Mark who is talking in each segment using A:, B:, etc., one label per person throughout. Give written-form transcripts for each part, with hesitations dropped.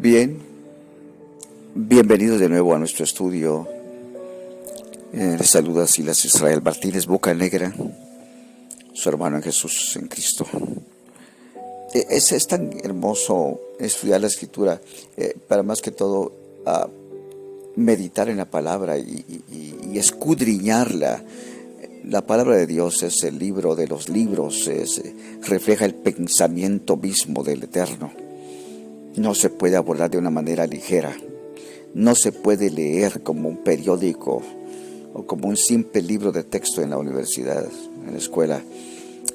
A: Bien, bienvenidos de nuevo a nuestro estudio. Les saluda Silas Israel Martínez Bocanegra, su hermano en Jesús, en Cristo. Es tan hermoso estudiar la Escritura, para más que todo meditar en la palabra y escudriñarla. La palabra de Dios es el libro de los libros, refleja el pensamiento mismo del Eterno. No se puede abordar de una manera ligera, no se puede leer como un periódico o como un simple libro de texto en la universidad, en la escuela.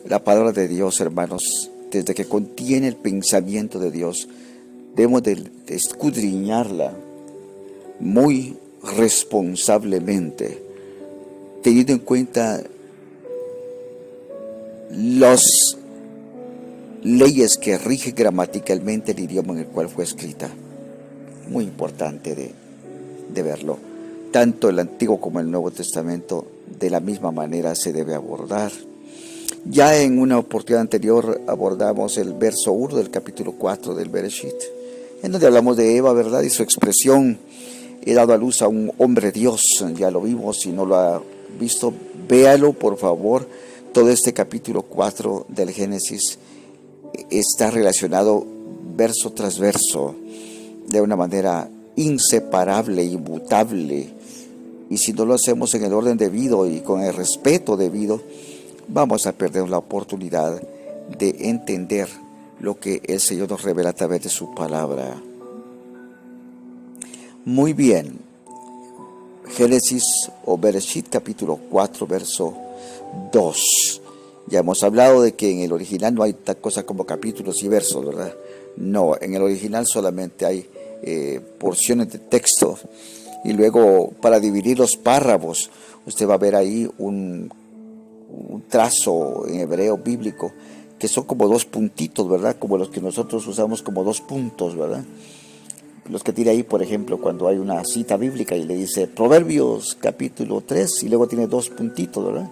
A: La palabra de Dios, hermanos, desde que contiene el pensamiento de Dios, debemos de escudriñarla muy responsablemente, teniendo en cuenta las leyes que rigen gramaticalmente el idioma en el cual fue escrita. Muy importante de verlo. Tanto el Antiguo como el Nuevo Testamento de la misma manera se debe abordar. Ya en una oportunidad anterior abordamos el verso 1 del capítulo 4 del Bereshit, en donde hablamos de Eva, ¿verdad? Y su expresión: he dado a luz a un hombre Dios. Ya lo vimos. Si no lo ha visto, véalo por favor. Todo este capítulo 4 del Génesis está relacionado verso tras verso de una manera inseparable, inmutable. Y si no lo hacemos en el orden debido y con el respeto debido, vamos a perder la oportunidad de entender lo que el Señor nos revela a través de su palabra. Muy bien. Génesis o Bereshit capítulo 4 verso 2. Ya hemos hablado de que en el original no hay tal cosa como capítulos y versos, ¿verdad? No, en el original solamente hay porciones de texto. Y luego, para dividir los párrafos, usted va a ver ahí un trazo en hebreo bíblico, que son como dos puntitos, ¿verdad? Como los que nosotros usamos como dos puntos, ¿verdad? Los que tiene ahí, por ejemplo, cuando hay una cita bíblica y le dice Proverbios capítulo 3 y luego tiene dos puntitos, ¿verdad?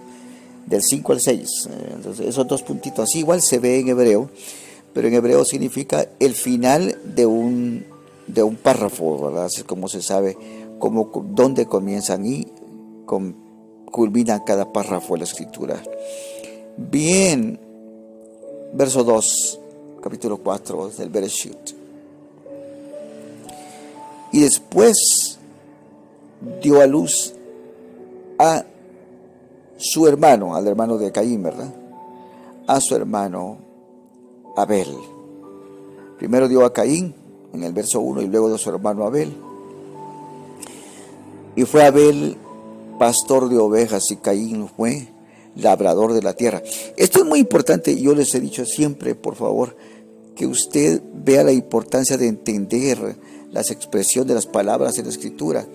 A: Del 5 al 6. Entonces, esos dos puntitos, así igual se ve en hebreo, pero en hebreo significa el final de un párrafo, ¿verdad? Así como se sabe dónde comienzan y culmina cada párrafo de la Escritura. Bien, verso 2, capítulo 4 del Bereshit. Y después dio a luz a su hermano, al hermano de Caín, ¿verdad? A su hermano Abel. Primero dio a Caín en el verso 1 y luego dio a su hermano Abel. Y fue Abel pastor de ovejas y Caín fue labrador de la tierra. Esto es muy importante. Yo les he dicho siempre, por favor, que usted vea la importancia de entender las expresiones de las palabras en la Escritura.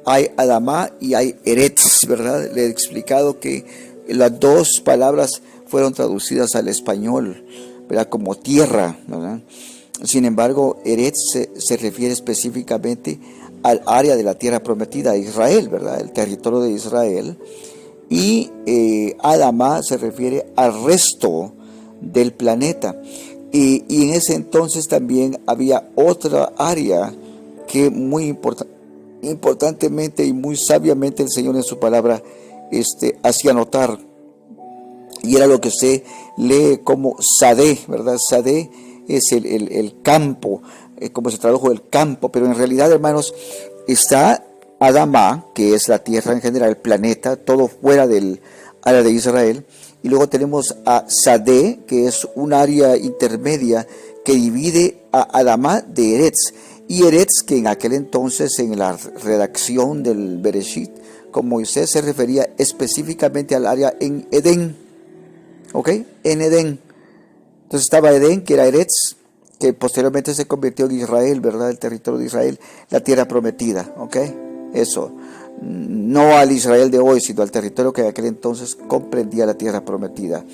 A: Hay Adamá y hay Eretz, ¿verdad? Le he explicado que las dos palabras fueron traducidas al español, ¿verdad? Como tierra, ¿verdad? Sin embargo, Eretz se refiere específicamente al área de la tierra prometida a Israel, ¿verdad? El territorio de Israel. Y Adamá se refiere al resto del planeta. Y en ese entonces también había otra área que muy importantemente y muy sabiamente el Señor en su palabra hacía notar, y era lo que se lee como Sadé, ¿verdad? Sadé es el campo, como se tradujo el campo, pero en realidad, hermanos, está Adamá, que es la tierra en general, el planeta, todo fuera del área de Israel, y luego tenemos a Sadé, que es un área intermedia que divide a Adamá de Eretz. Y Eretz, que en aquel entonces en la redacción del Bereshit con Moisés se refería específicamente al área en Edén, ¿ok? En Edén. Entonces estaba Edén, que era Eretz, que posteriormente se convirtió en Israel, ¿verdad? El territorio de Israel, la tierra prometida, ¿ok? Eso, no al Israel de hoy, sino al territorio que en aquel entonces comprendía la tierra prometida.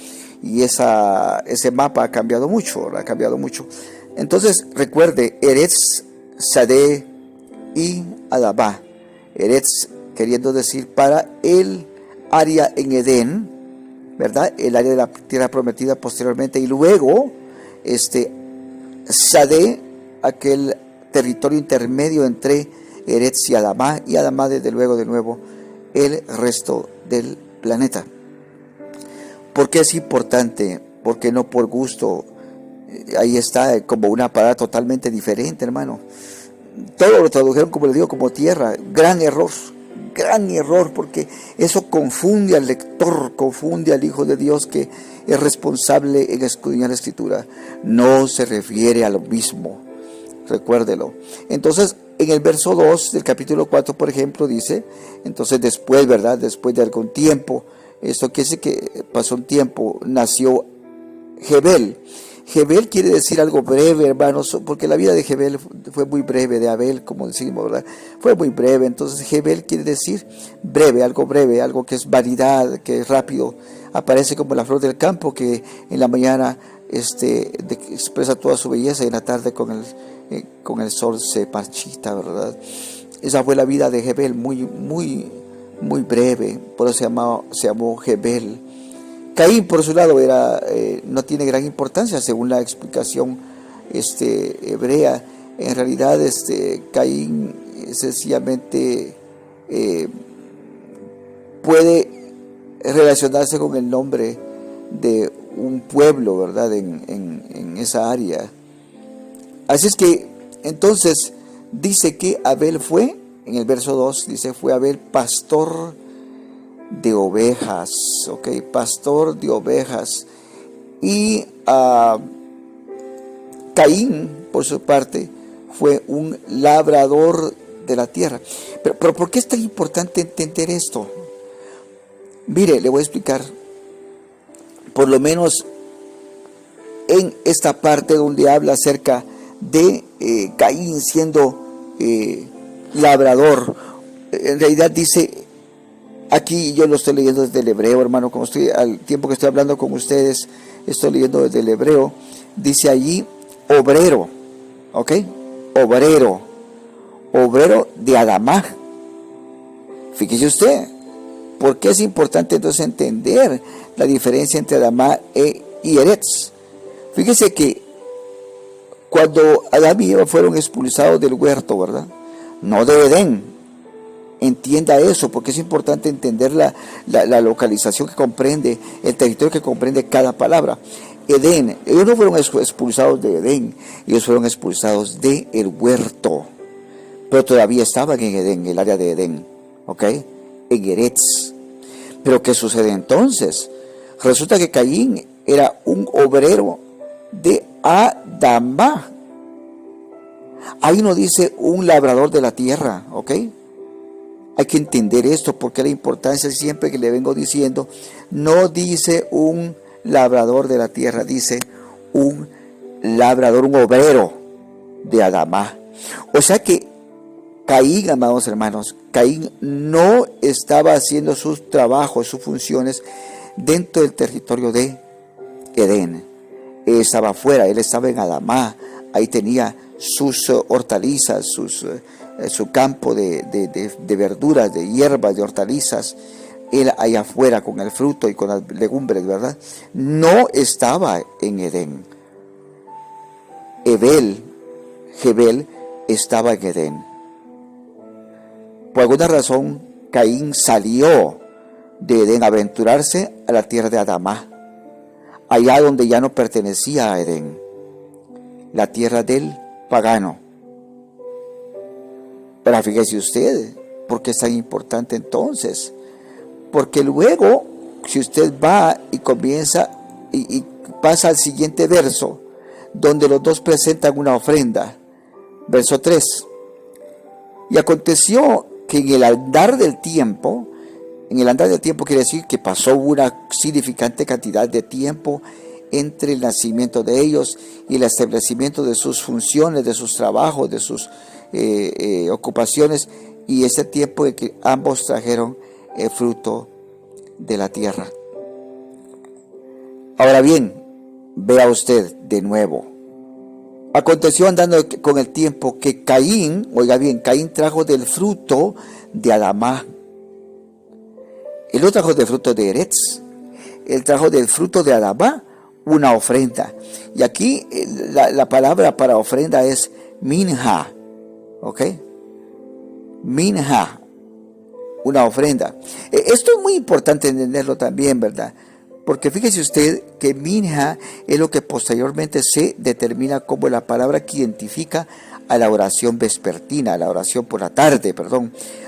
A: Y ese mapa ha cambiado mucho, ¿verdad? Ha cambiado mucho. Entonces, recuerde, Eretz, Sadé y Adabá. Eretz queriendo decir para el área en Edén, ¿verdad? El área de la tierra prometida posteriormente. Y luego, Sadé, aquel territorio intermedio entre Eretz y Adamá desde luego de nuevo el resto del planeta. ¿Por qué es importante? Porque no por gusto. Ahí está como una palabra totalmente diferente, hermano. Todo lo tradujeron, como les digo, como tierra. Gran error, porque eso confunde al lector, confunde al Hijo de Dios que es responsable en escudriñar la Escritura. No se refiere a lo mismo, recuérdelo. Entonces, en el verso 2 del capítulo 4, por ejemplo, dice, entonces después, ¿verdad? Después de algún tiempo, esto quiere decir que pasó un tiempo, nació Jebel. Jebel quiere decir algo breve, hermanos, porque la vida de Jebel fue muy breve, de Abel, como decimos, ¿verdad? Fue muy breve. Entonces Jebel quiere decir breve, algo que es vanidad, que es rápido. Aparece como la flor del campo, que en la mañana expresa toda su belleza y en la tarde con el sol se marchita, ¿verdad? Esa fue la vida de Jebel, muy breve, por eso se llamó Jebel. Caín, por su lado, no tiene gran importancia según la explicación hebrea. En realidad, Caín sencillamente puede relacionarse con el nombre de un pueblo, ¿verdad? En esa área. Así es que, entonces, dice que Abel fue, en el verso 2, dice, fue Abel pastor de ovejas, ok, pastor de ovejas. Y Caín, por su parte, fue un labrador de la tierra. Pero ¿por qué es tan importante entender esto? Mire, le voy a explicar, por lo menos en esta parte donde habla acerca de Caín siendo labrador. En realidad dice, aquí yo lo estoy leyendo desde el hebreo, hermano, como al tiempo que estoy hablando con ustedes, estoy leyendo desde el hebreo. Dice allí obrero, ¿ok? Obrero de Adamá. Fíjese usted, ¿por qué es importante entonces entender la diferencia entre Adamá y Eretz? Fíjese que cuando Adán y Eva fueron expulsados del huerto, ¿verdad? No de Edén. Entienda eso, porque es importante entender la localización que comprende, el territorio que comprende cada palabra. Edén, ellos no fueron expulsados de Edén, ellos fueron expulsados del huerto, pero todavía estaban en Edén, el área de Edén, ¿ok? En Eretz. Pero ¿qué sucede entonces? Resulta que Caín era un obrero de Adamá. Ahí no dice un labrador de la tierra, ¿ok? Hay que entender esto porque la importancia siempre que le vengo diciendo, no dice un labrador de la tierra, dice un labrador, un obrero de Adamá. O sea que Caín, amados hermanos, Caín no estaba haciendo sus trabajos, sus funciones dentro del territorio de Edén. Él estaba afuera, él estaba en Adamá, ahí tenía sus hortalizas, su campo de verduras, de hierbas, de hortalizas. Él allá afuera con el fruto y con las legumbres, ¿verdad? No estaba en Edén. Jebel estaba en Edén. Por alguna razón, Caín salió de Edén a aventurarse a la tierra de Adamá, allá donde ya no pertenecía a Edén, la tierra del pagano. Pero fíjese usted, ¿por qué es tan importante entonces? Porque luego, si usted va y comienza y pasa al siguiente verso, donde los dos presentan una ofrenda, verso 3. Y aconteció que en el andar del tiempo quiere decir que pasó una significante cantidad de tiempo entre el nacimiento de ellos y el establecimiento de sus funciones, de sus trabajos, de sus ocupaciones, y ese tiempo en que ambos trajeron el fruto de la tierra. Ahora bien, vea usted de nuevo. Aconteció andando con el tiempo que Caín, oiga bien, Caín trajo del fruto de Adamá. Él no trajo del fruto de Eretz, él trajo del fruto de Adamá una ofrenda. Y aquí la palabra para ofrenda es minja, ¿ok? Minha, una ofrenda. Esto es muy importante entenderlo también, ¿verdad? Porque fíjese usted que minha es lo que posteriormente se determina como la palabra que identifica a la oración vespertina, a la oración por la tarde,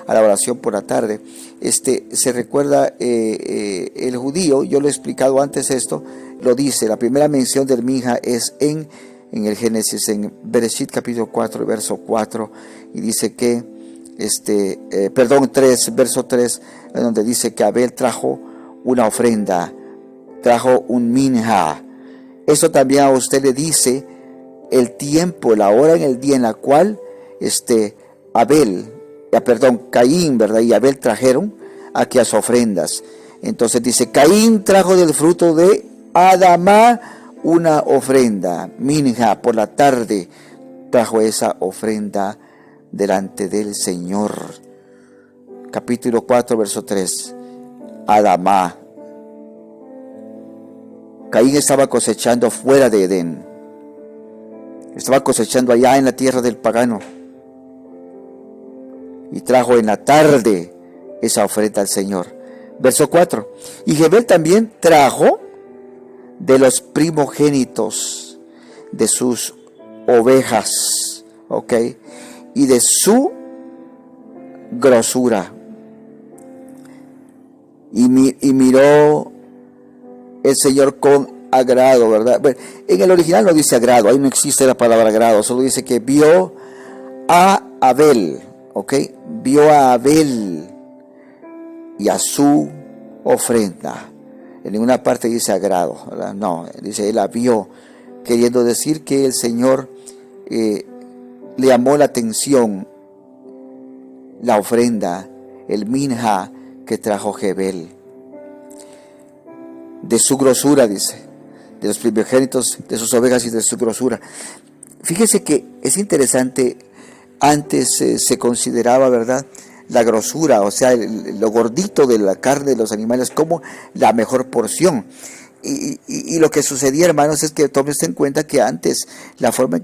A: a la oración por la tarde. Se recuerda el judío, yo lo he explicado antes esto, lo dice, la primera mención del minha es en el Génesis, en Bereshit capítulo 4, verso 4, y dice que, 3, verso 3, donde dice que Abel trajo una ofrenda, trajo un minha. Eso también a usted le dice el tiempo, la hora en el día en la cual Caín, ¿verdad? Y Abel trajeron aquellas ofrendas. Entonces dice, Caín trajo del fruto de Adamá una ofrenda, minha, por la tarde trajo esa ofrenda delante del Señor. Capítulo 4, verso 3, Adamá. Caín estaba cosechando fuera de Edén. Estaba cosechando allá en la tierra del pagano. Y trajo en la tarde esa ofrenda al Señor. Verso 4. Y Jebel también trajo de los primogénitos de sus ovejas. ¿Ok? Y de su grosura. Y miró el Señor con agrado, ¿verdad? Bueno, en el original no dice agrado, ahí no existe la palabra agrado, solo dice que vio a Abel, ¿ok? Vio a Abel y a su ofrenda. En ninguna parte dice agrado, ¿verdad? No, dice él la vio, queriendo decir que el Señor le llamó la atención la ofrenda, el minha que trajo Jebel. De su grosura, dice, de los primogénitos de sus ovejas y de su grosura. Fíjese que es interesante, antes se consideraba, ¿verdad?, la grosura, o sea, lo gordito de la carne de los animales como la mejor porción. Y lo que sucedía, hermanos, es que tomen en cuenta que antes la forma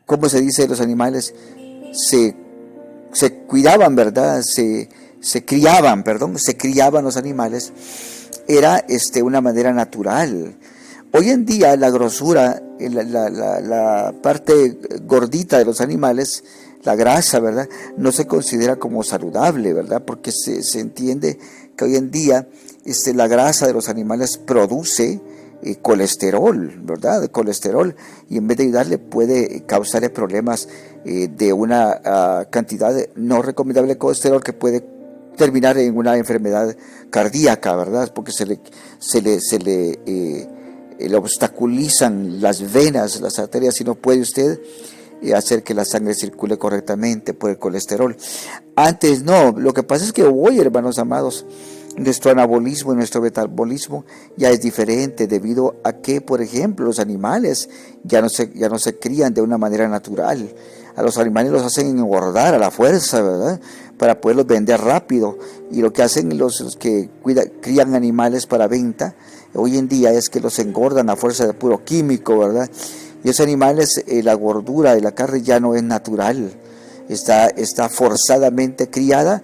A: ¿cómo se dice? Los animales se cuidaban, ¿verdad? Se criaban los animales, era una manera natural. Hoy en día la grosura, la parte gordita de los animales, la grasa, ¿verdad?, no se considera como saludable, ¿verdad?, porque se entiende que hoy en día la grasa de los animales produce colesterol, ¿verdad?, colesterol, y en vez de ayudarle puede causarle problemas de una cantidad no recomendable de colesterol que puede terminar en una enfermedad cardíaca, ¿verdad?, porque se le obstaculizan las venas, las arterias, y no puede usted hacer que la sangre circule correctamente por el colesterol. Antes no, lo que pasa es que hoy, hermanos amados, nuestro anabolismo y nuestro metabolismo ya es diferente debido a que, por ejemplo, los animales ya no se crían de una manera natural. A los animales los hacen engordar a la fuerza, ¿verdad?, para poderlos vender rápido. Y lo que hacen los que crían animales para venta hoy en día es que los engordan a fuerza de puro químico, ¿verdad? Y esos animales, la gordura de la carne ya no es natural, está forzadamente criada,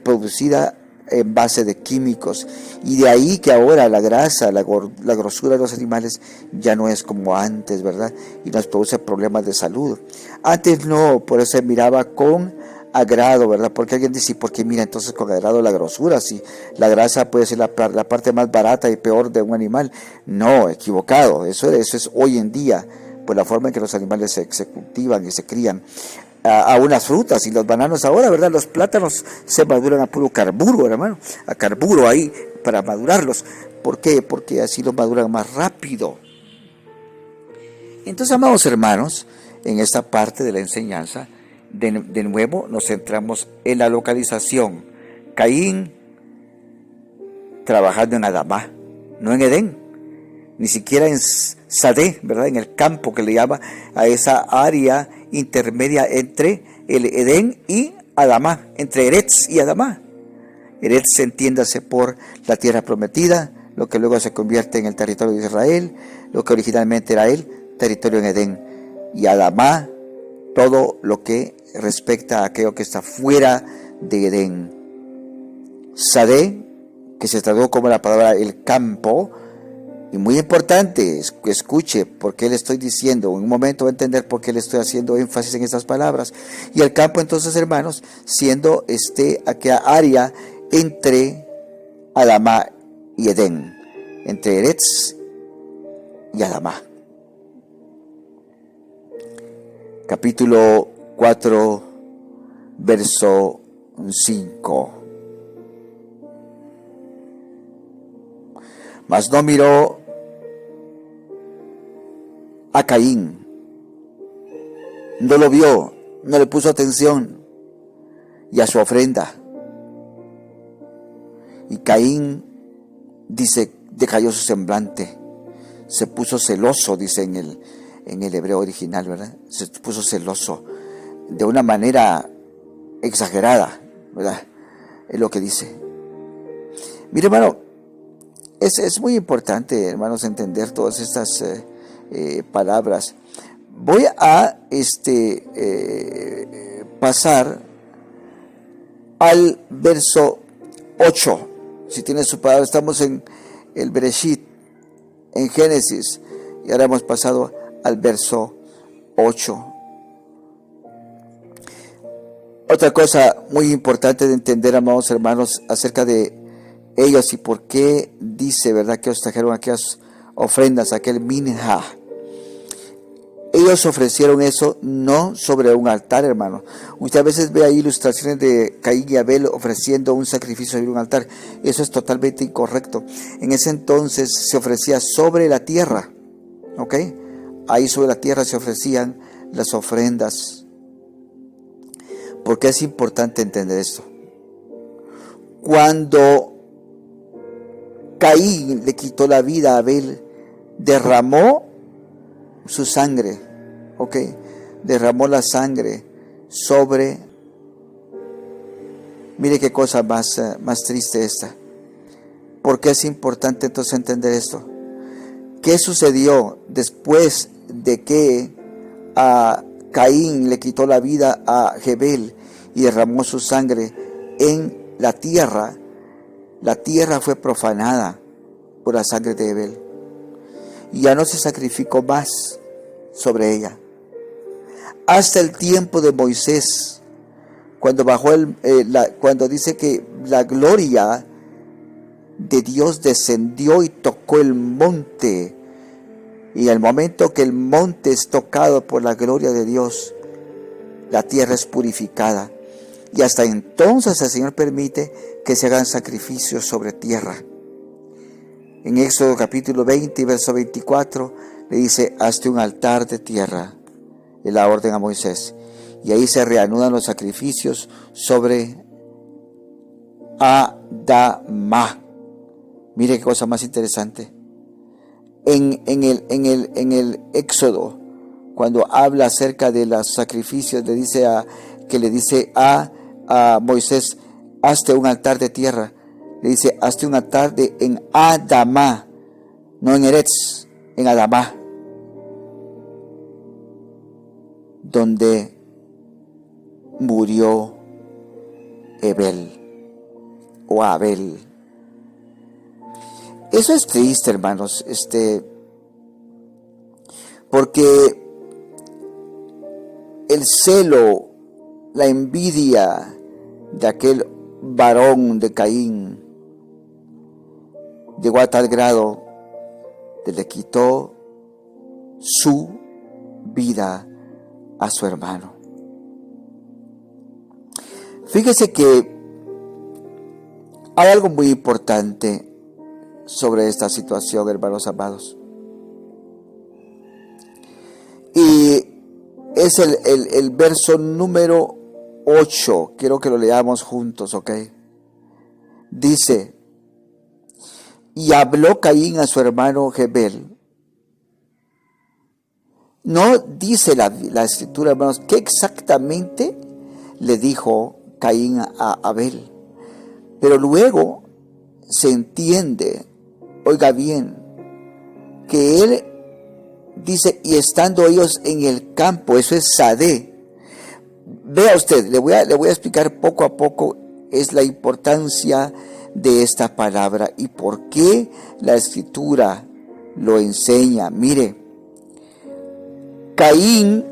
A: producida en base de químicos, y de ahí que ahora la grasa, la grosura de los animales ya no es como antes, ¿verdad? Y nos produce problemas de salud. Antes no, por eso se miraba con agrado, ¿verdad? Porque alguien dice, ¿por qué mira entonces con agrado la grosura? Si la grasa puede ser la parte más barata y peor de un animal. No, equivocado, eso es hoy en día, por la forma en que los animales se cultivan y se crían. A unas frutas y los bananos ahora, ¿verdad? Los plátanos se maduran a puro carburo, hermano, a carburo ahí para madurarlos. ¿Por qué? Porque así los maduran más rápido. Entonces, amados hermanos, en esta parte de la enseñanza, de nuevo nos centramos en la localización. Caín trabajando en Adamá, no en Edén, ni siquiera en Sadé, ¿verdad?, en el campo que le llama a esa área intermedia entre el Edén y Adamá, entre Eretz y Adamá. Eretz, entiéndase por la tierra prometida, lo que luego se convierte en el territorio de Israel, lo que originalmente era él, territorio en Edén, y Adamá, todo lo que respecta a aquello que está fuera de Edén. Sadé, que se tradujo como la palabra el campo, y muy importante, escuche por qué le estoy diciendo, en un momento va a entender por qué le estoy haciendo énfasis en estas palabras. Y el campo entonces, hermanos, siendo aquella área entre Adamá y Edén, entre Eretz y Adamá. Capítulo 4, verso 5. Mas no miró a Caín, no lo vio, no le puso atención, y a su ofrenda. Y Caín, dice, decayó su semblante, se puso celoso, dice en el hebreo original, ¿verdad? Se puso celoso de una manera exagerada, ¿verdad? Es lo que dice. Mire, hermano, es muy importante, hermanos, entender todas estas palabras. Voy a pasar al verso 8. Si tiene su palabra, estamos en el Bereshit, en Génesis, y ahora hemos pasado al verso 8. Otra cosa muy importante de entender, amados hermanos, acerca de ellos y por qué dice, ¿verdad?, que os trajeron aquellas ofrendas, aquel minja. Ellos ofrecieron eso no sobre un altar, hermano. Usted a veces ve ahí ilustraciones de Caín y Abel ofreciendo un sacrificio sobre un altar. Eso es totalmente incorrecto. En ese entonces se ofrecía sobre la tierra, ¿ok? Ahí sobre la tierra se ofrecían las ofrendas. ¿Por qué es importante entender esto? Cuando Caín le quitó la vida a Abel, derramó su sangre, ¿ok? Derramó la sangre sobre... Mire qué cosa más triste esta. ¿Por qué es importante entonces entender esto? ¿Qué sucedió después de que a Caín le quitó la vida a Abel y derramó su sangre en la tierra? La tierra fue profanada por la sangre de Abel y ya no se sacrificó más sobre ella. Hasta el tiempo de Moisés, cuando bajó cuando dice que la gloria de Dios descendió y tocó el monte, y al momento que el monte es tocado por la gloria de Dios, la tierra es purificada. Y hasta entonces el Señor permite que se hagan sacrificios sobre tierra. En Éxodo capítulo 20, verso 24, le dice, hazte un altar de tierra, es la orden a Moisés. Y ahí se reanudan los sacrificios sobre Adamá. Mire qué cosa más interesante. En el Éxodo, cuando habla acerca de los sacrificios, le dice a Moisés, hazte un altar de tierra. Le dice, hazte un altar en Adamá, no en Eretz, en Adamá, donde murió Abel o Abel. Eso es triste, hermanos, porque el celo, la envidia de aquel varón de Caín llegó a tal grado que le quitó su vida a su hermano. Fíjese que hay algo muy importante sobre esta situación, hermanos amados. Y es el verso número 8. Quiero que lo leamos juntos, ¿ok? Dice, y habló Caín a su hermano Abel. No dice la escritura, hermanos, qué exactamente le dijo Caín a Abel. Pero luego se entiende, oiga bien, que él dice, y estando ellos en el campo, eso es Sadé. Vea usted, le voy a explicar poco a poco es la importancia de esta palabra y por qué la escritura lo enseña. Mire, Caín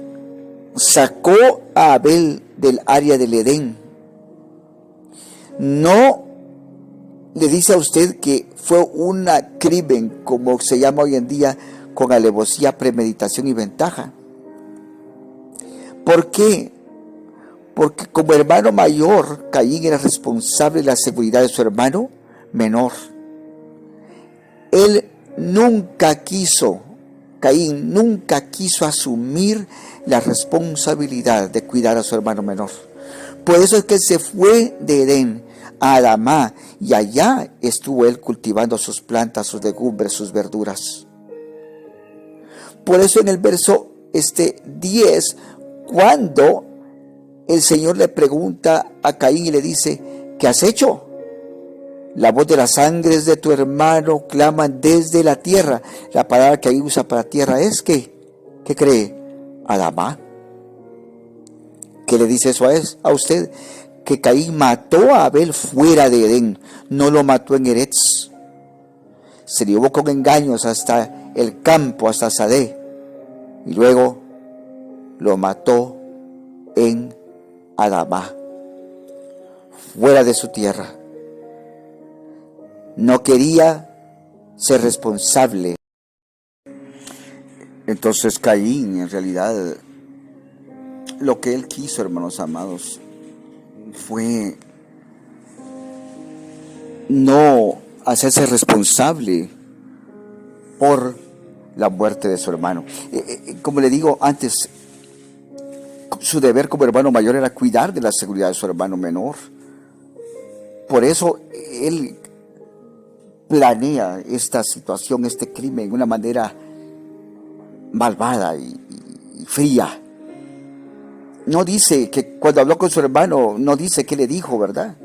A: sacó a Abel del área del Edén. No le dice a usted que fue un crimen, como se llama hoy en día, con alevosía, premeditación y ventaja. ¿Por qué? Porque como hermano mayor, Caín era responsable de la seguridad de su hermano menor. Caín nunca quiso asumir la responsabilidad de cuidar a su hermano menor. Por eso es que se fue de Edén a Adamá y allá estuvo él cultivando sus plantas, sus legumbres, sus verduras. Por eso en el verso 10, cuando el Señor le pregunta a Caín y le dice, ¿qué has hecho? La voz de las sangres de tu hermano claman desde la tierra. La palabra que ahí usa para tierra es ¿qué cree? Adamá. ¿Qué le dice eso a usted? Que Caín mató a Abel fuera de Edén, no lo mató en Eretz. Se llevó con engaños hasta el campo, hasta Sadé, y luego lo mató en Adamá, fuera de su tierra. No quería ser responsable. Entonces Caín, en realidad, lo que él quiso, hermanos amados, fue no hacerse responsable por la muerte de su hermano. Como le digo antes, su deber como hermano mayor era cuidar de la seguridad de su hermano menor. Por eso él planea esta situación, este crimen, de una manera malvada y fría. No dice que cuando habló con su hermano, no dice qué le dijo, ¿verdad?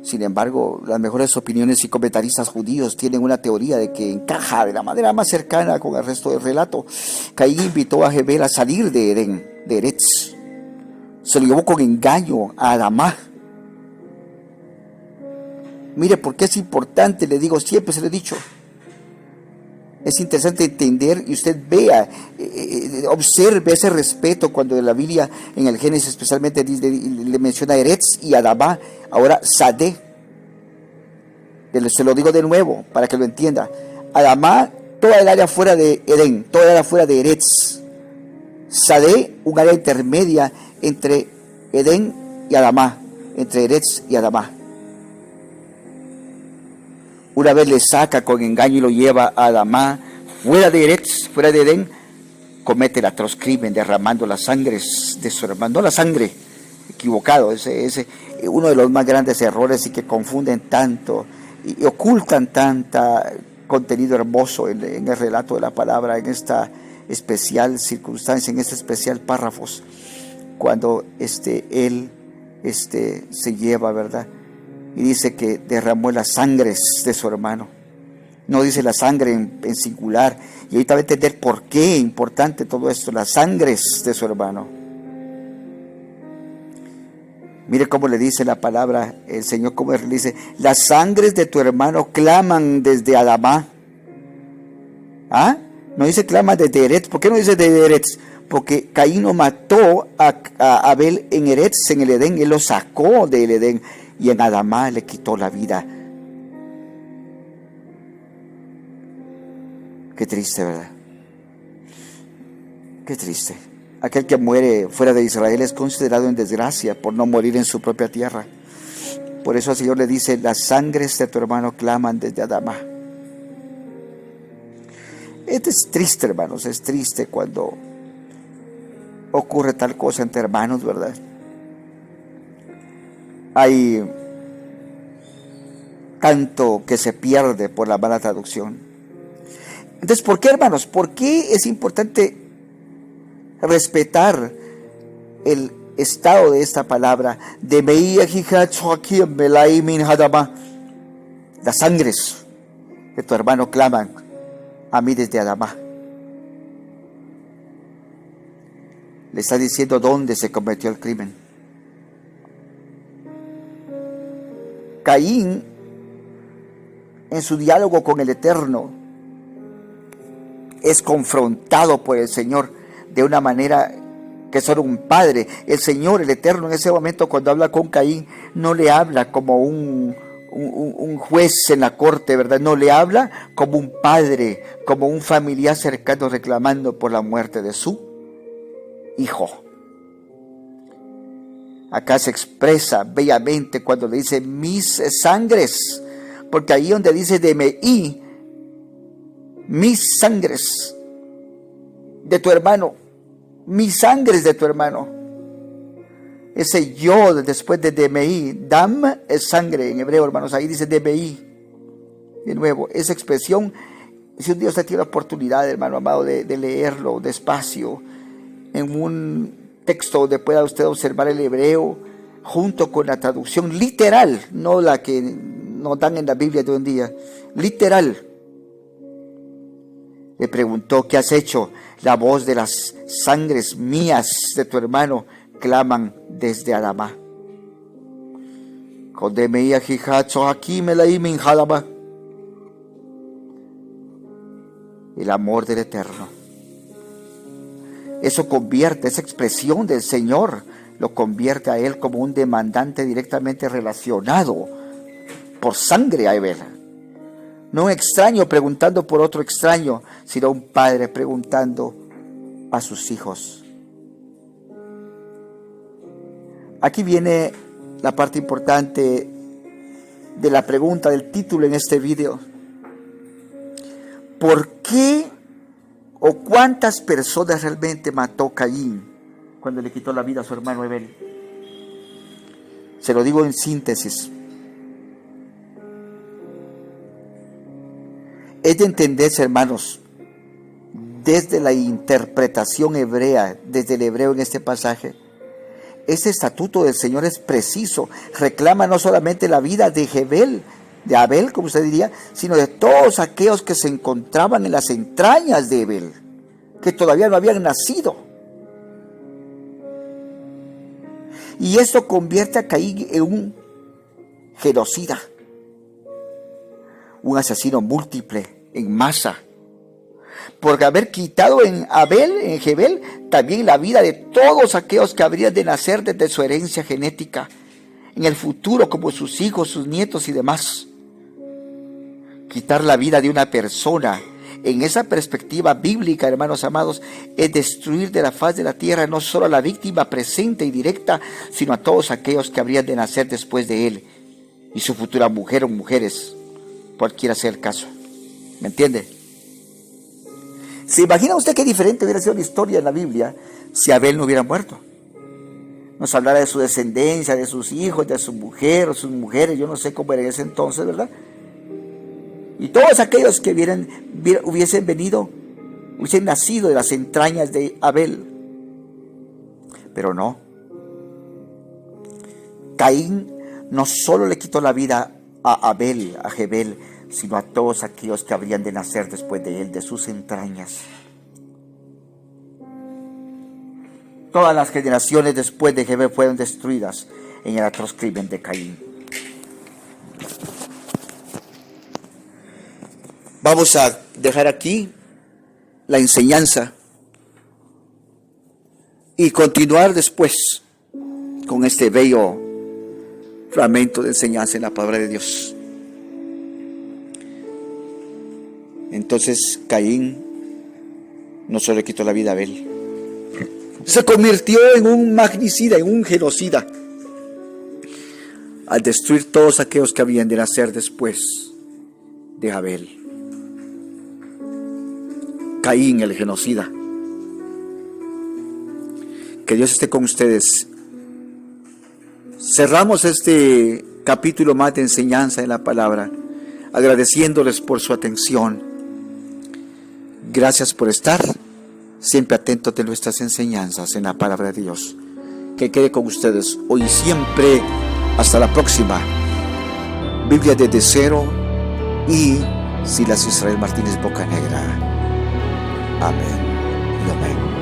A: Sin embargo, las mejores opiniones y comentaristas judíos tienen una teoría de que encaja de la manera más cercana con el resto del relato. Caín invitó a Abel a salir de Edén, de Eretz. Se lo llevó con engaño a Adamá. Mire, por qué es importante, le digo, siempre se lo he dicho. Es interesante entender y usted vea, observe ese respeto cuando en la Biblia, en el Génesis especialmente, le menciona Eretz y Adamá, ahora Sadé. Se lo digo de nuevo para que lo entienda. Adamá, toda el área fuera de Edén, toda el área fuera de Eretz. Sadé, un área intermedia entre Edén y Adamá, entre Eretz y Adamá. Una vez le saca con engaño y lo lleva a Adamá, fuera de Eretz, fuera de Edén, comete el atroz crimen derramando las sangres de su hermano. No la sangre, equivocado, ese uno de los más grandes errores y que confunden tanto y ocultan tanta contenido hermoso en el relato de la palabra, en esta especial circunstancia, en este especial párrafos, cuando él se lleva, ¿verdad? Y dice que derramó las sangres de su hermano. No dice la sangre en singular. Y ahorita va a entender por qué es importante todo esto, las sangres de su hermano. Mire cómo le dice la palabra, el Señor, cómo le dice, las sangres de tu hermano claman desde Adamá. ¿Ah? No dice claman desde Eretz. ¿Por qué no dice desde Eretz? Porque Caín no mató a Abel en Eretz, en el Edén. Él lo sacó del Edén. Y en Adamá le quitó la vida. Qué triste, ¿verdad? Qué triste. Aquel que muere fuera de Israel es considerado en desgracia por no morir en su propia tierra. Por eso el Señor le dice, las sangres de tu hermano claman desde Adamá. Esto es triste, hermanos, es triste cuando ocurre tal cosa entre hermanos, ¿verdad? Hay tanto que se pierde por la mala traducción. Entonces, ¿por qué, hermanos? ¿Por qué es importante respetar el estado de esta palabra? Las sangres de tu hermano claman a mí desde Adamá. Le está diciendo dónde se cometió el crimen. Caín, en su diálogo con el Eterno, es confrontado por el Señor de una manera que solo un padre. El Señor, el Eterno, en ese momento cuando habla con Caín, no le habla como un juez en la corte, ¿verdad? No, le habla como un padre, como un familiar cercano reclamando por la muerte de su hijo. Acá se expresa bellamente cuando le dice mis sangres, porque ahí donde dice DMI, mis sangres de tu hermano, mis sangres de tu hermano. Ese yo después de DMI, dam es sangre en hebreo, hermanos, ahí dice DMI. De nuevo, esa expresión, si un día usted tiene la oportunidad, hermano amado, de leerlo despacio, en un texto donde pueda usted observar el hebreo, junto con la traducción literal, no la que nos dan en la Biblia de hoy en día, literal. Le preguntó, ¿qué has hecho? La voz de las sangres mías de tu hermano claman desde Adama. El amor del Eterno. Eso convierte, esa expresión del Señor, lo convierte a Él como un demandante directamente relacionado por sangre a Abel. No un extraño preguntando por otro extraño, sino un padre preguntando a sus hijos. Aquí viene la parte importante de la pregunta del título en este video. ¿Por qué o cuántas personas realmente mató Caín cuando le quitó la vida a su hermano Abel? Se lo digo en síntesis. Es de entenderse, hermanos, desde la interpretación hebrea, desde el hebreo en este pasaje, este estatuto del Señor es preciso. Reclama no solamente la vida de Abel, como usted diría, sino de todos aquellos que se encontraban en las entrañas de Abel, que todavía no habían nacido. Y esto convierte a Caín en un genocida, un asesino múltiple, en masa, por haber quitado en Jebel, también la vida de todos aquellos que habrían de nacer desde su herencia genética, en el futuro como sus hijos, sus nietos y demás. Quitar la vida de una persona, en esa perspectiva bíblica, hermanos amados, es destruir de la faz de la tierra no solo a la víctima presente y directa, sino a todos aquellos que habrían de nacer después de él, y su futura mujer o mujeres, cualquiera sea el caso. ¿Me entiende? ¿Se imagina usted qué diferente hubiera sido la historia en la Biblia si Abel no hubiera muerto? Nos hablara de su descendencia, de sus hijos, de su mujer o sus mujeres, yo no sé cómo era en ese entonces, ¿verdad? Y todos aquellos que hubiesen nacido de las entrañas de Abel. Pero no. Caín no solo le quitó la vida a Jebel, sino a todos aquellos que habrían de nacer después de él, de sus entrañas. Todas las generaciones después de Jebel fueron destruidas en el atroz crimen de Caín. Vamos a dejar aquí la enseñanza y continuar después con este bello fragmento de enseñanza en la palabra de Dios. Entonces Caín no solo le quitó la vida a Abel, se convirtió en un magnicida, en un genocida, al destruir todos aquellos que habían de nacer después de Abel. Caín, el genocida. Que Dios esté con ustedes. Cerramos este capítulo más de enseñanza en la palabra, agradeciéndoles por su atención. Gracias por estar siempre atentos de nuestras enseñanzas en la palabra de Dios. Que quede con ustedes hoy y siempre. Hasta la próxima. Biblia desde cero y Silas Israel Martínez Bocanegra. Amén y amén.